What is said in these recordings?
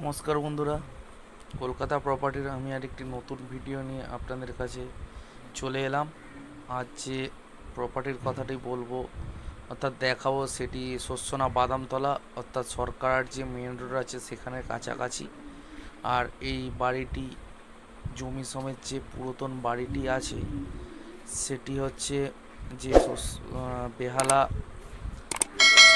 নমস্কার বন্ধুরা, কলকাতা প্রপার্টির আমি আরেকটি নতুন ভিডিও নিয়ে আপনাদের কাছে চলে এলাম। আজ যে প্রপার্টির কথাটি বলবো অর্থাৎ দেখাবো সেটি শস্যনা বাদামতলা অর্থাৎ সরকার যে মেন রোড আছে সেখানে কাছাকাছি। আর এই বাড়িটি জমি সমেত যে পুরাতন বাড়িটি আছে সেটি হচ্ছে যে বেহালা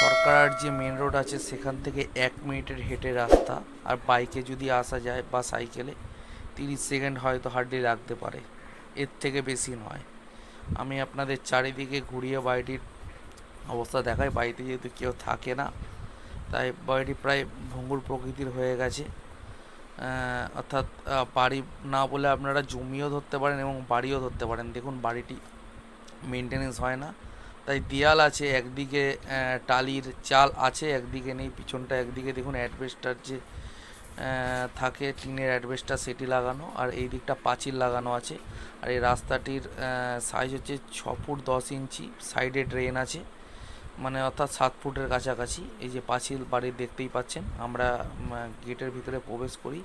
সরকার যে মেন রোড আছে সেখান থেকে 1 মিনিটের হেঁটে রাস্তা। আর বাইকে যদি আসা যায় বা সাইকেলে 30 সেকেন্ড হয়তো হার্ডলি লাগতে পারে, এর থেকে বেশি নয়। আমি আপনাদের চারিদিকে ঘুরিয়ে বাড়িটির অবস্থা দেখাই। বাড়িতে যেহেতু কেউ থাকে না তাই বাড়িটি প্রায় ভঙ্গুর প্রকৃতির হয়ে গেছে। অর্থাৎ বাড়ি না বলে আপনারা জমিও ধরতে পারেন এবং বাড়িও ধরতে পারেন। দেখুন বাড়িটি মেনটেনেন্স হয় না, তাই দেয়াল আছে একদিকে, টালির চাল আছে একদিকে নেই, পিছনটা একদিকে দেখুন অ্যাডভেস্টার যে থাকে টিনের অ্যাডভেস্টার সেটি লাগানো, আর এই দিকটা পাঁচিল লাগানো আছে। আর এই রাস্তাটির সাইজ হচ্ছে 6 ফুট 10 ইঞ্চি, সাইডে ড্রেন আছে, মানে অর্থাৎ 7 ফুটের কাছাকাছি। এই যে পাঁচিল বাড়ির দেখতেই পাচ্ছেন। আমরা গেটের ভিতরে প্রবেশ করি,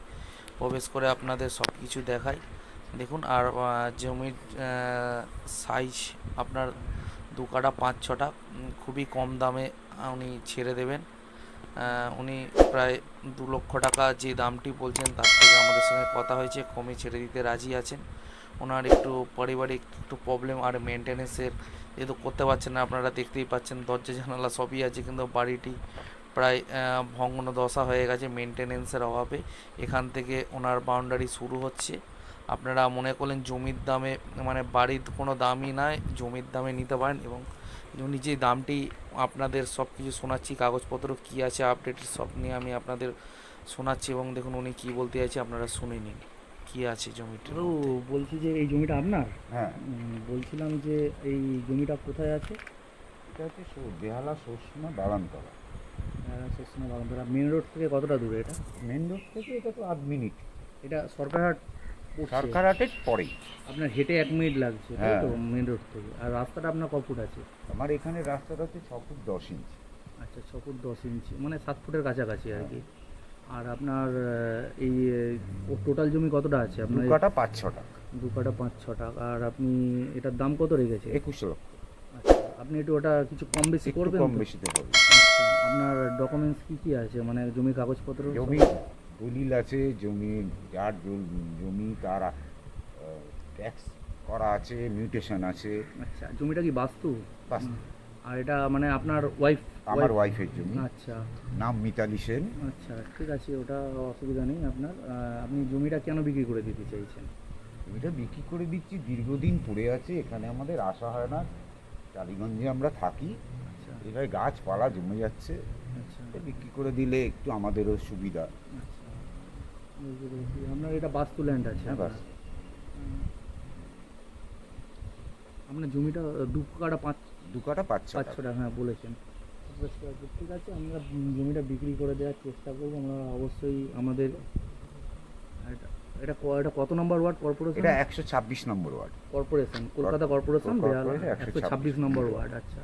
প্রবেশ করে আপনাদের সব কিছু দেখাই। দেখুন আর জমির সাইজ আপনার 2 কাঠা 5-6টা, খুবই কম দামে উনি ছেড়ে দেবেন। উনি প্রায় 2 লক্ষ টাকা যে দামটি বলছেন তার থেকে আমাদের সঙ্গে কথা হয়েছে, কমে ছেড়ে দিতে রাজি আছেন। ওনার একটু পারিবারিক একটু প্রবলেম আর মেনটেনেন্সের যেহেতু করতে পারছেন না, আপনারা দেখতেই পাচ্ছেন দরজা জানালা সবই আছে, কিন্তু বাড়িটি প্রায় ভগ্ন দশা হয়ে গেছে মেনটেনেন্সের অভাবে। এখান থেকে ওনার বাউন্ডারি শুরু হচ্ছে। আপনারা মনে করলেন জমির দামে, মানে বাড়ির কোনো দামই নয়, জমির দামে নিতে পারেন। এবং উনি যে দামটি আপনাদের সব কিছু শোনাচ্ছি, কাগজপত্র কী আছে আপডেট সব নিয়ে আমি আপনাদের শোনাচ্ছি। এবং দেখুন উনি কী বলতে চাইছে আপনারা শুনে নিন কী আছে জমিটির ও মধ্যে। বলছি যে এই জমিটা আপনার? হ্যাঁ, বলছিলাম যে এই জমিটা কোথায় আছে? এটা হচ্ছে বেহালা শস্যনা বাগানতলা। সবসময় বাগানতলা মেন রোড থেকে কতটা দূরে এটা? মেন রোড থেকে এটা তো 8 মিনিট, এটা সরকারহাট পড়ছে। সরকারহাটের পরেই। আপনার হেঁটে 1 মিনিট লাগছে, তাই হ্যাঁ। তো? মেন রোড থেকে। আর রাস্তাটা আপনার ক ফুট আছে? আমার এখানে রাস্তাটা হচ্ছে 6 ফুট 10 ইঞ্চি। আচ্ছা, 6 ফুট 10 ইঞ্চি, মানে 7 ফুটের কাছাকাছি আর কি। আর আপনার এই টোটাল জমি কতটা আছে আপনার? 2 কাঠা 5-6টা। 2 কাঠা 5-6টা। আর আপনি এটার দাম কত রেখেছে? 21 লক্ষ। আচ্ছা, আপনি একটু ওটা কিছু কম বেশি একটু করবেন কম তো? বেশিতে হবে। আচ্ছা, আপনার ডকুমেন্টস কী আছে, মানে জমির কাগজপত্র? জমি দলিল আছে, জমি যার জমি তার ট্যাক্স করা আছে, মিউটেশন আছে। আচ্ছা, জমিটা কি বাস্তু? বাস, আর এটা মানে আপনার ওয়াইফ? আমার ওয়াইফের জমি। আচ্ছা নাম মিতালি সেন। আচ্ছা, ঠিক আছে, ওটা অসুবিধা নেই আপনার। আপনি জমিটা কেন বিক্রি করে দিতে চাইছেন? জমিটা বিক্রি করে দিচ্ছি, দীর্ঘদিন পড়ে আছে, এখানে আমাদের আসা হয় না, টালিগঞ্জে আমরা থাকি, আচ্ছা এখানে গাছপালা জমে যাচ্ছে। আচ্ছা এটা বিক্রি করে দিলে একটু আমাদেরও সুবিধা। আচ্ছা, বুঝতে পেরেছি। আপনার এটা বাস্তু ল্যান্ড আছে? হ্যাঁ, বাস। আপনার জমিটা 2 কাঠা 2 কাঠা 5-6টা। 5-6টা, হ্যাঁ বলেছেন। ঠিক আছে, আমরা জমিটা বিক্রি করে দেওয়ার চেষ্টা করবো। আমরা অবশ্যই আমাদের এটা এটা কত নম্বর ওয়ার্ড? কর্পোরেশন? এটা 126 নম্বর ওয়ার্ড। কর্পোরেশন, কলকাতা কর্পোরেশন, বেহালা 126 নম্বর ওয়ার্ড। আচ্ছা,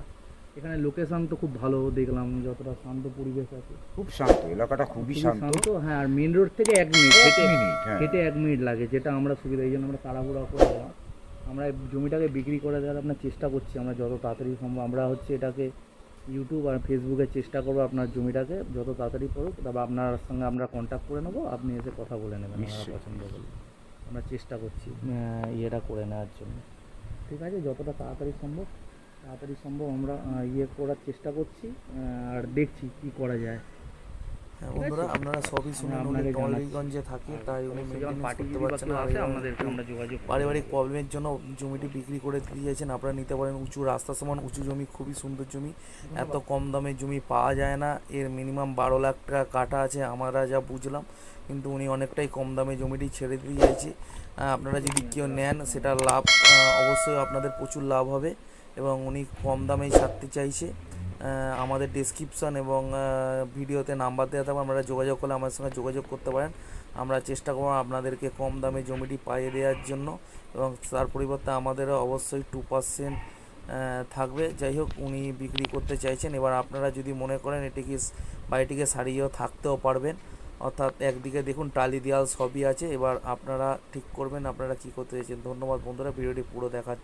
এখানে লোকেশন তো খুব ভালো দেখলাম, যতটা শান্ত পরিবেশ আছে। খুব শান্ত, এলাকাটা খুবই শান্ত। হ্যাঁ, আর মেন রোড থেকে 1 মিনিট হেঁটে, 1 মিনিট, হ্যাঁ। হেঁটে 1 মিনিট লাগে, যেটা আমরা সুবিধা, এই জন্য আমরা তাড়াহুড়া করে দিলাম। আমরা এই জমিটাকে বিক্রি করে দেওয়ার আপনার চেষ্টা করছি, আমরা যত তাড়াতাড়ি সম্ভব। আমরা হচ্ছে এটাকে ইউটিউব আর ফেসবুকে চেষ্টা করবো আপনার জমিটাকে যত তাড়াতাড়ি পড়ুক, তারপর আপনার সঙ্গে আমরা কন্ট্যাক্ট করে নেবো, আপনি এসে কথা বলে নেবেন আমরা নিশ্চয়ই। পছন্দ করলে। আমরা চেষ্টা করছি ইয়েটা করে নেওয়ার জন্য। ঠিক আছে, যতটা তাড়াতাড়ি সম্ভব আমরা ইয়ে করার চেষ্টা করছি, আর দেখছি কি করা যায়। হ্যাঁ বন্ধুরা, আপনারা সবই শুনুন। উনি আপনাকে জানাচ্ছি। টলিগঞ্জে থাকে তাই উনি মেনটেনেন্স পার্টি করতে যদি বা পারছেন কেউ না। আসে, আমাদেরকে আমরা যোগাযোগ করব। পারিবারিক প্রবলেমের জন্য জমিটি বিক্রি করে দিতে চাইছেন। আপনারা নিতে পারেন, উঁচু রাস্তা সমান উঁচু জমি, খুবই সুন্দর জমি। এত কম দামে জমি পাওয়া যায় না। এর মিনিমাম 12 লাখ টাকা কাটা আছে আমরা যা বুঝলাম, কিন্তু উনি অনেকটাই কম দামে জমিটি ছেড়ে দিতে চাইছে। আপনারা যদি কেউ নেন সেটা লাভ, অবশ্যই আপনাদের প্রচুর লাভ হবে। এবং উনি কম দামেই ছাড়তে চাইছে। আমাদের ডেসক্রিপশন এবং ভিডিওতে নাম্বার দেওয়া থাকবে, আপনারা যোগাযোগ করলে আমার সঙ্গে যোগাযোগ করতে পারেন। আমরা চেষ্টা করব আপনাদেরকে কম দামে জমিটি পাইয়ে দেওয়ার জন্য, এবং তার পরিবর্তে আমাদেরও অবশ্যই 2% থাকবে। যাই হোক, উনি বিক্রি করতে চাইছেন। এবার আপনারা যদি মনে করেন বাড়িটিকে সারিয়েও থাকতেও পারবেন, অর্থাৎ একদিকে দেখুন টালি দেওয়াল সবই আছে। এবার আপনারা ঠিক করবেন আপনারা কী করতে চাইছেন। ধন্যবাদ বন্ধুরা, ভিডিওটি পুরো দেখার